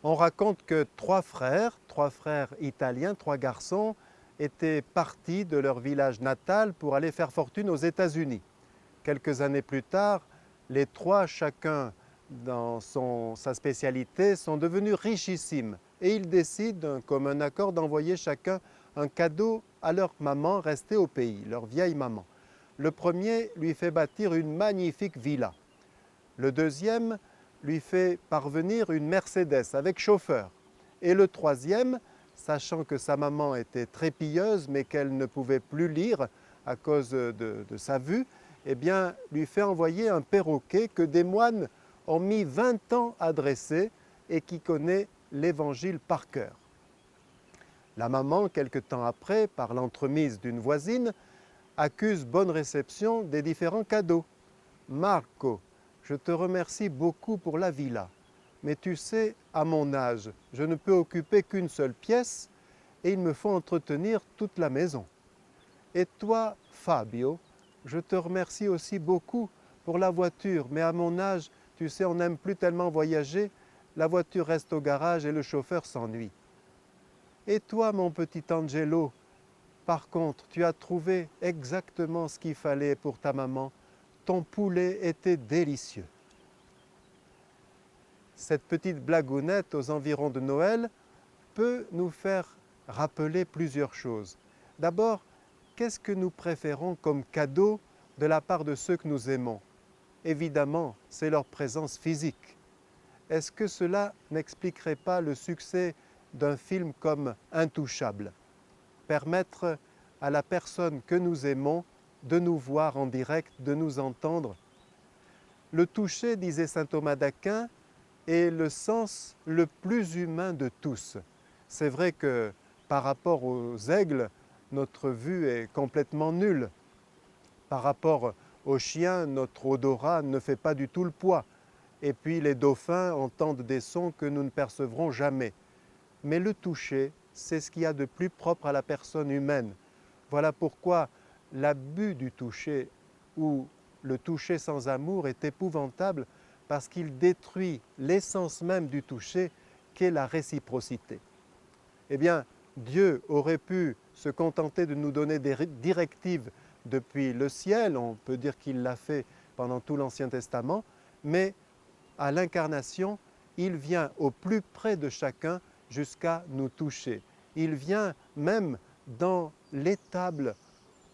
On raconte que trois frères italiens, trois garçons, étaient partis de leur village natal pour aller faire fortune aux États-Unis. Quelques années plus tard, les trois, chacun dans sa spécialité, sont devenus richissimes et ils décident, d'un commun accord, d'envoyer chacun un cadeau à leur maman restée au pays, leur vieille maman. Le premier lui fait bâtir une magnifique villa. Le deuxième lui fait parvenir une Mercedes avec chauffeur. Et le troisième, sachant que sa maman était très pieuse mais qu'elle ne pouvait plus lire à cause de sa vue, eh bien, lui fait envoyer un perroquet que des moines ont mis 20 ans à dresser et qui connaît l'Évangile par cœur. La maman, quelque temps après, par l'entremise d'une voisine, accuse bonne réception des différents cadeaux. Marco, je te remercie beaucoup pour la villa, mais tu sais, à mon âge, je ne peux occuper qu'une seule pièce et il me faut entretenir toute la maison. Et toi, Fabio, je te remercie aussi beaucoup pour la voiture, mais à mon âge, tu sais, on n'aime plus tellement voyager, la voiture reste au garage et le chauffeur s'ennuie. Et toi, mon petit Angelo, par contre, tu as trouvé exactement ce qu'il fallait pour ta maman. Ton poulet était délicieux. Cette petite blagounette aux environs de Noël peut nous faire rappeler plusieurs choses. D'abord, qu'est-ce que nous préférons comme cadeau de la part de ceux que nous aimons? Évidemment, c'est leur présence physique. Est-ce que cela n'expliquerait pas le succès d'un film comme Intouchable? Permettre à la personne que nous aimons de nous voir en direct, de nous entendre. Le toucher, disait saint Thomas d'Aquin, est le sens le plus humain de tous. C'est vrai que par rapport aux aigles, notre vue est complètement nulle. Par rapport aux chiens, notre odorat ne fait pas du tout le poids. Et puis les dauphins entendent des sons que nous ne percevrons jamais. Mais le toucher, c'est ce qu'il y a de plus propre à la personne humaine. Voilà pourquoi l'abus du toucher ou le toucher sans amour est épouvantable parce qu'il détruit l'essence même du toucher qu'est la réciprocité. Eh bien, Dieu aurait pu se contenter de nous donner des directives depuis le ciel, on peut dire qu'il l'a fait pendant tout l'Ancien Testament, mais à l'incarnation, il vient au plus près de chacun jusqu'à nous toucher. Il vient même dans l'étable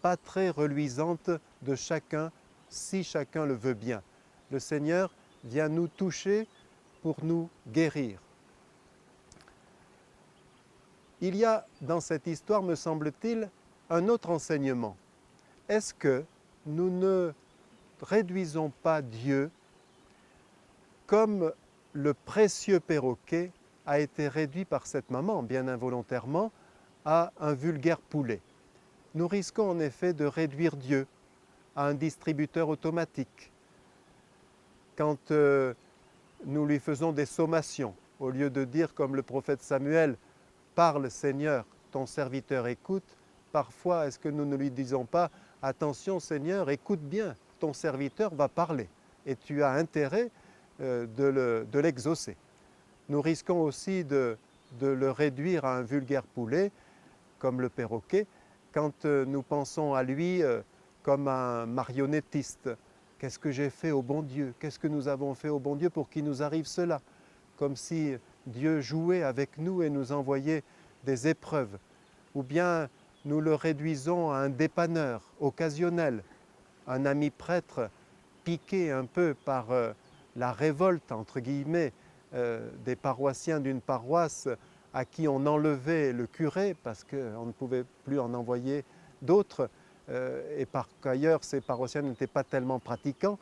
pas très reluisante de chacun, si chacun le veut bien. Le Seigneur vient nous toucher pour nous guérir. Il y a dans cette histoire, me semble-t-il, un autre enseignement. Est-ce que nous ne réduisons pas Dieu comme le précieux perroquet a été réduit par cette maman, bien involontairement, à un vulgaire poulet? Nous risquons en effet de réduire Dieu à un distributeur automatique. Quand nous lui faisons des sommations, au lieu de dire comme le prophète Samuel, « Parle Seigneur, ton serviteur écoute », parfois est-ce que nous ne lui disons pas, « Attention Seigneur, écoute bien, ton serviteur va parler et tu as intérêt de l'exaucer ». Nous risquons aussi de le réduire à un vulgaire poulet, comme le perroquet, quand nous pensons à lui comme un marionnettiste. Qu'est-ce que j'ai fait au bon Dieu? Qu'est-ce que nous avons fait au bon Dieu pour qu'il nous arrive cela? Comme si Dieu jouait avec nous et nous envoyait des épreuves. Ou bien nous le réduisons à un dépanneur occasionnel, un ami prêtre piqué un peu par la révolte, entre guillemets, des paroissiens d'une paroisse à qui on enlevait le curé parce qu'on ne pouvait plus en envoyer d'autres, et par qu'ailleurs ces paroissiens n'étaient pas tellement pratiquants,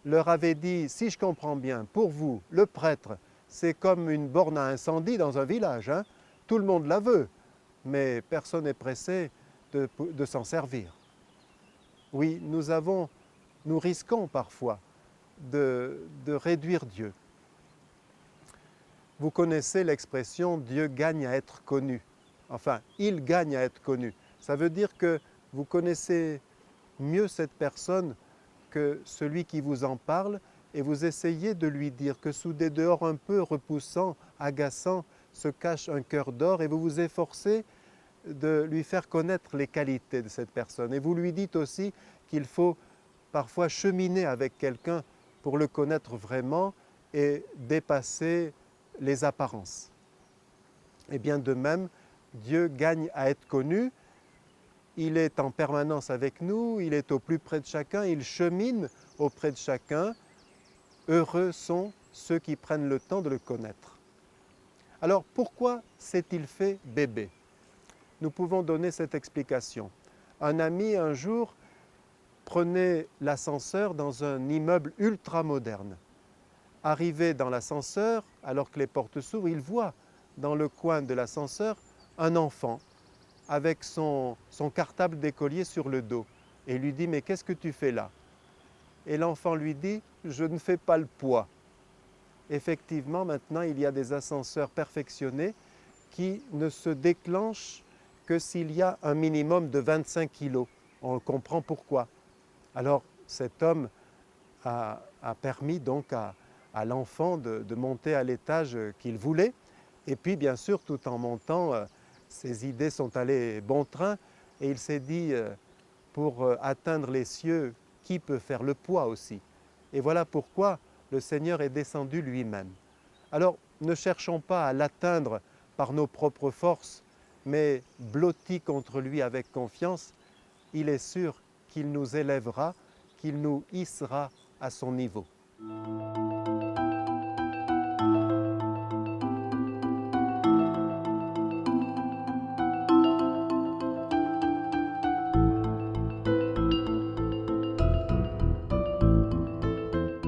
leur avait dit, si je comprends bien, pour vous, le prêtre, c'est comme une borne à incendie dans un village, hein? Tout le monde la veut, mais personne n'est pressé de s'en servir. Oui, nous risquons parfois de réduire Dieu. Vous connaissez l'expression « Dieu gagne à être connu ». Enfin, il gagne à être connu. Ça veut dire que vous connaissez mieux cette personne que celui qui vous en parle, et vous essayez de lui dire que sous des dehors un peu repoussants, agaçants, se cache un cœur d'or et vous vous efforcez de lui faire connaître les qualités de cette personne. Et vous lui dites aussi qu'il faut parfois cheminer avec quelqu'un pour le connaître vraiment et dépasser les apparences. Et bien de même, Dieu gagne à être connu, il est en permanence avec nous, il est au plus près de chacun, il chemine auprès de chacun. Heureux sont ceux qui prennent le temps de le connaître. Alors pourquoi s'est-il fait bébé? Nous pouvons donner cette explication. Un ami un jour prenait l'ascenseur dans un immeuble ultra moderne. Arrivé dans l'ascenseur, alors que les portes s'ouvrent, il voit dans le coin de l'ascenseur un enfant avec son cartable d'écolier sur le dos. Et il lui dit « Mais qu'est-ce que tu fais là ?» Et l'enfant lui dit « Je ne fais pas le poids ». Effectivement, maintenant, il y a des ascenseurs perfectionnés qui ne se déclenchent que s'il y a un minimum de 25 kilos. On comprend pourquoi. Alors, cet homme a permis donc à l'enfant de monter à l'étage qu'il voulait. Et puis, bien sûr, tout en montant, ses idées sont allées bon train et il s'est dit, pour atteindre les cieux, qui peut faire le poids aussi? Et voilà pourquoi le Seigneur est descendu lui-même. Alors, ne cherchons pas à l'atteindre par nos propres forces, mais blottis contre lui avec confiance, il est sûr qu'il nous élèvera, qu'il nous hissera à son niveau.